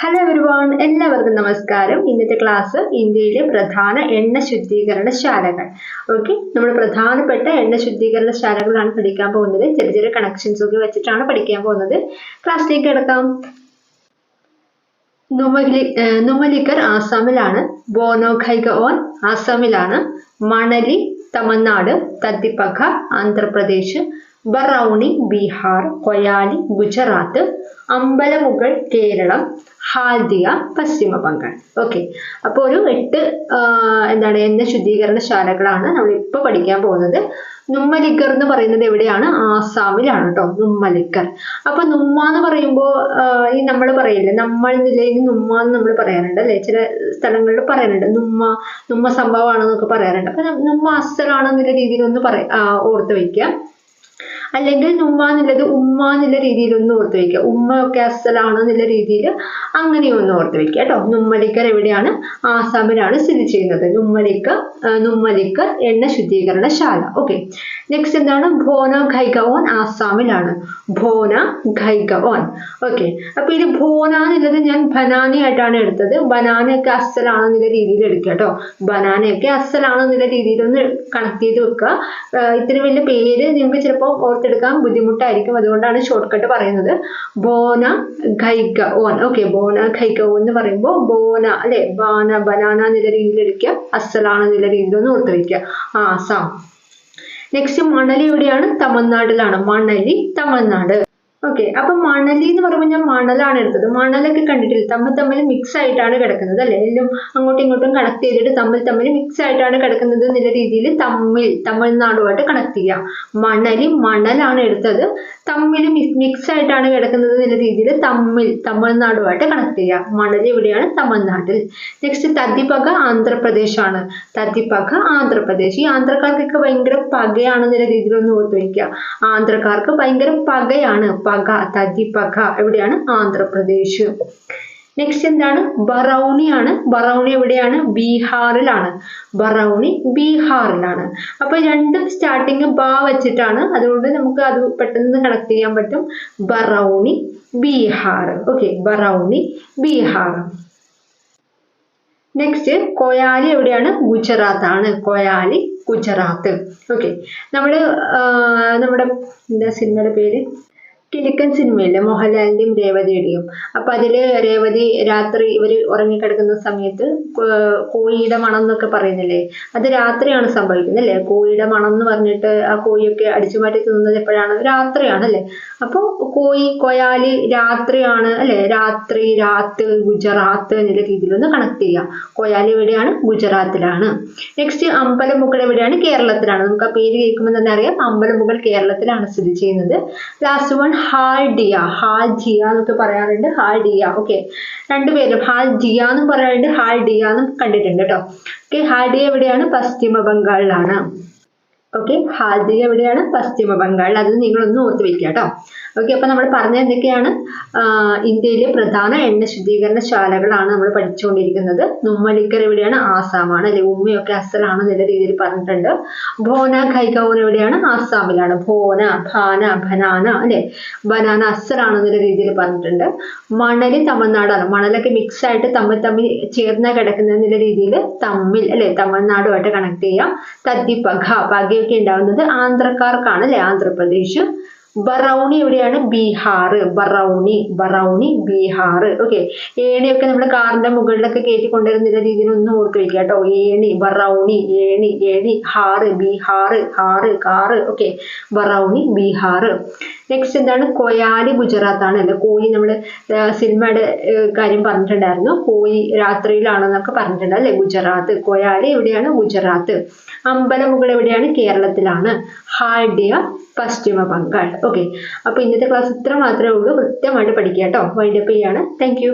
Hello everyone, എല്ലാവർക്കും നമസ്കാരം. ഇന്നത്തെ ക്ലാസ് ഇന്ത്യയിലെ പ്രധാന എണ്ണ ശുദ്ധീകരണശാലകൾ. ഓക്കെ, നമ്മൾ പ്രധാനപ്പെട്ട എണ്ണ ശുദ്ധീകരണശാലകളാണ് പഠിക്കാൻ പോകുന്നത്. ചെറിയ ചെറിയ കണക്ഷൻസ് ഒക്കെ വെച്ചിട്ടാണ് പഠിക്കാൻ പോകുന്നത്. ക്ലാസ്സിലേക്ക് കിടക്കാം. നുമലിക്കർ ആസാമിലാണ്. ബോനോഖൈഗോൺ ആസാമിലാണ്. മണലി തമിഴ്നാട്. തത്തിപ്പക ആന്ധ്രാപ്രദേശ്. ബറൗണി ബീഹാർ. കൊയാലി ഗുജറാത്ത്. അമ്പലമുകൾ കേരളം. ഹാൽദിയ പശ്ചിമ ബംഗാൾ. ഓക്കെ, അപ്പോൾ ഒരു 8 എണ്ണ ശുദ്ധീകരണശാലകളാണ് നമ്മൾ ഇപ്പോൾ പഠിക്കാൻ പോകുന്നത്. നുമ്മലിക്കർ എന്ന് പറയുന്നത് എവിടെയാണ്? ആസാമിലാണ് കേട്ടോ, നുമ്മലിക്കർ. അപ്പൊ നുമ്മ എന്ന് പറയുമ്പോൾ ഈ നമ്മൾ പറയില്ലേ, നമ്മൾ നിലയിൽ നുമ്മ എന്ന് നമ്മൾ പറയാറുണ്ട് അല്ലെ, ചില സ്ഥലങ്ങളിൽ പറയാറുണ്ട് നുമ്മ സംഭവമാണെന്നൊക്കെ പറയാറുണ്ട്. അപ്പൊ നുമ്മ അസലാണെന്നുള്ള രീതിയിൽ ഒന്ന് ഓർത്ത് വയ്ക്കുക. അല്ലെങ്കിൽ നുമ്മ എന്നുള്ളത് ഉമ്മ എന്നുള്ള രീതിയിൽ ഒന്ന് ഓർത്ത് വയ്ക്കുക. ഉമ്മ ഒക്കെ അസലാണ് എന്നുള്ള രീതിയിൽ അങ്ങനെയൊന്ന് ഓർത്ത് വയ്ക്കുക കേട്ടോ. നുമ്മലിക്കർ എവിടെയാണ്? ആസാമിലാണ് സ്ഥിതി ചെയ്യുന്നത്. നുമ്മലിക്കർ എണ്ണ ശുദ്ധീകരണശാല. ഓക്കെ, നെക്സ്റ്റ് എന്താണ്? ഭോന ഖൈഗോൺ ആസാമിലാണ്. ഭോന ഖൈഗോൺ. ഓക്കെ, അപ്പൊ ഇത് ഭോന എന്നുള്ളത് ഞാൻ ബനാനയായിട്ടാണ് എടുത്തത്. ബനാനയൊക്കെ അസലാണെന്നുള്ള രീതിയിൽ എടുക്കുക കേട്ടോ. ബനാനയൊക്കെ അസലാണെന്നുള്ള രീതിയിൽ ഒന്ന് കണക്ട് ചെയ്ത് വെക്കുക. ഇത്ര വലിയ പേര് നിങ്ങൾക്ക് ചിലപ്പോൾ ഓർത്തെടുക്കാൻ ബുദ്ധിമുട്ടായിരിക്കും, അതുകൊണ്ടാണ് ഷോർട്ട് കട്ട് പറയുന്നത്. ബോന ഖൈഗോൺ. ഓക്കെ, ബോന ഖൈഗോൺ എന്ന് പറയുമ്പോൾ ബോന അല്ലെ, ബനാന എന്നുള്ള രീതിയിൽ എടുക്കുക, അസലാണെന്നുള്ള രീതിയിൽ ഒന്ന് ഓർത്ത് വയ്ക്കുക. ആസാം. നെക്സ്റ്റ് മണലി എവിടെയാണ്? തമിഴ്നാട്ടിലാണ്. മണലി തമിഴ്നാട്. ഓക്കെ, അപ്പൊ മണലി എന്ന് പറയുമ്പോൾ ഞാൻ മണലാണ് എടുത്തത്. മണലൊക്കെ കണ്ടിട്ടില്ല, തമ്മിൽ മിക്സ് ആയിട്ടാണ് കിടക്കുന്നത് അല്ലെ, എല്ലാം അങ്ങോട്ടും ഇങ്ങോട്ടും കണക്ട് ചെയ്തിട്ട് തമ്മിൽ മിക്സ് ആയിട്ടാണ് കിടക്കുന്നത് എന്നുള്ള രീതിയിൽ തമിഴ്നാടുമായിട്ട് കണക്ട് ചെയ്യാം. മണലാണ് എടുത്തത്, തമ്മിൽ മിക്സ് ആയിട്ടാണ് കിടക്കുന്നത് എന്നുള്ള രീതിയിൽ തമിഴ്നാടുമായിട്ട് കണക്ട് ചെയ്യാം. മണലി എവിടെയാണ്? തമിഴ്നാട്ടിൽ. നെക്സ്റ്റ് തത്തിപ്പക ആന്ധ്രാപ്രദേശാണ്. തത്തിപ്പക ആന്ധ്രാപ്രദേശ്. ഈ ആന്ധ്രക്കാർക്കൊക്കെ ഭയങ്കര പകയാണെന്നുള്ള രീതിയിൽ ഒന്ന് ഓർത്ത് വയ്ക്കുക. ആന്ധ്രക്കാർക്ക് ഭയങ്കര പകയാണ്. തത്തിപ്പക എവിടെയാണ്? ആന്ധ്രാപ്രദേശ്. നെക്സ്റ്റ് എന്താണ്? ബറൗണി ആണ്. ബറൗണി എവിടെയാണ്? ബീഹാറിലാണ്. ബറൗണി ബീഹാറിലാണ്. അപ്പൊ രണ്ടും സ്റ്റാർട്ടിങ് ബ വെച്ചിട്ടാണ്, അതുകൊണ്ട് നമുക്ക് അത് പെട്ടെന്ന് കണക്ട് ചെയ്യാൻ പറ്റും. ബറൗണി ബീഹാർ. ഓക്കെ, ബറൗണി ബീഹാർ. നെക്സ്റ്റ് കൊയാലി എവിടെയാണ്? ഗുജറാത്ത് ആണ്. കൊയാലി ഗുജറാത്ത്. ഓക്കെ, നമ്മുടെ എന്താ സിനിമയുടെ പേര്? കിലുക്കൻ സിനിമയില്ലേ, മോഹൻലാലിന്റെയും രേവതിയുടെയും. അപ്പൊ അതില് രേവതി രാത്രി ഇവര് ഉറങ്ങിക്കിടക്കുന്ന സമയത്ത് കോഴിയുടെ മണം എന്നൊക്കെ പറയുന്നില്ലേ, അത് രാത്രിയാണ് സംഭവിക്കുന്നത് അല്ലെ. കോഴിയുടെ മണം എന്ന് പറഞ്ഞിട്ട് ആ കോഴിയൊക്കെ അടിച്ചു മാറ്റി തിന്നുന്നത് എപ്പോഴാണ്? രാത്രിയാണ് അല്ലെ. അപ്പൊ കൊയാലി രാത്രിയാണ് അല്ലെ. രാത്ത് ഗുജറാത്ത് എന്നുള്ള രീതിയിലൊന്ന് കണക്ട് ചെയ്യാം. കൊയാലി എവിടെയാണ്? ഗുജറാത്തിലാണ്. നെക്സ്റ്റ് അമ്പലമുകൾ എവിടെയാണ്? കേരളത്തിലാണ്. നമുക്ക് ആ പേര് കേൾക്കുമ്പോൾ തന്നെ അറിയാം, അമ്പലമുകൾ കേരളത്തിലാണ് സ്ഥിതി ചെയ്യുന്നത്. ലാസ്റ്റ് വൺ ഹാൽഡിയ എന്നൊക്കെ പറയാറുണ്ട്. ഹാൽഡിയ. ഓക്കെ, രണ്ടുപേരും ഹാൽഡിയ എന്നും പറയാറുണ്ട്, ഹാൽഡിയ എന്നും കണ്ടിട്ടുണ്ട് കേട്ടോ. ഓക്കെ, ഹാൽഡിയ എവിടെയാണ്? പശ്ചിമ ബംഗാളിലാണ്. ഓക്കെ, ഹാൽദിയ എവിടെയാണ്? പശ്ചിമ ബംഗാളിൽ. അത് നിങ്ങളൊന്ന് ഓർത്ത് വെക്കുക കേട്ടോ. ഓക്കെ, അപ്പൊ നമ്മൾ പറഞ്ഞ എന്തൊക്കെയാണ്? ഇന്ത്യയിലെ പ്രധാന എണ്ണ ശുദ്ധീകരണശാലകളാണ് നമ്മൾ പഠിച്ചുകൊണ്ടിരിക്കുന്നത്. നുമ്മലിക്കർ എവിടെയാണ്? ആസാമാണ് അല്ലെ. ഉമ്മയൊക്കെ അസലാണ് എന്നുള്ള രീതിയിൽ പറഞ്ഞിട്ടുണ്ട്. ഭോന ഖൈഗോൺ എവിടെയാണ്? ആസാമിലാണ്. ബനാന അല്ലെ, ബനാന അസലാണെന്നുള്ള രീതിയിൽ പറഞ്ഞിട്ടുണ്ട്. മണലി തമിഴ്നാടാണ്. മണലൊക്കെ മിക്സ് ആയിട്ട് തമ്മിൽ ചേർന്ന കിടക്കുന്ന എന്നുള്ള രീതിയിൽ അല്ലെ, തമിഴ്നാടുമായിട്ട് കണക്ട് ചെയ്യാം. തത്തിപ്പക, പകയൊക്കെ ഉണ്ടാവുന്നത് ആന്ധ്രക്കാർക്കാണ് അല്ലെ, ആന്ധ്രാപ്രദേശ്. ബറൗണി എവിടെയാണ്? ബീഹാർ. ബറൗണി ബീഹാർ. ഓക്കെ, ഏണിയൊക്കെ നമ്മൾ കാറിന്റെ മുകളിലൊക്കെ കയറ്റി കൊണ്ടുവരുന്ന രീതിയിൽ ഒന്ന് ഓർത്ത് വയ്ക്കുക കേട്ടോ. ഏണി, ബറൗണി, ഏണി, Bihar, car. Okay, Barauni Bihar. Next എന്താണ്? കൊയാലി ഗുജറാത്താണ് അല്ലെ. കോഴി നമ്മൾ സിനിമയുടെ കാര്യം പറഞ്ഞിട്ടുണ്ടായിരുന്നു, കോഴി രാത്രിയിലാണെന്നൊക്കെ പറഞ്ഞിട്ടുണ്ട് അല്ലെ. ഗുജറാത്ത്. കൊയാലി എവിടെയാണ്? ഗുജറാത്ത്. അമ്പലമുകൾ എവിടെയാണ്? കേരളത്തിലാണ്. ഹാൽഡിയ പശ്ചിമ ബംഗാൾ. ഓക്കെ, അപ്പൊ ഇന്നത്തെ ക്ലാസ് ഇത്ര മാത്രമേ ഉള്ളൂ. കൃത്യമായിട്ട് പഠിക്കുക കേട്ടോ. വൈൻഡപ്പ് ചെയ്യാണ്. Thank you.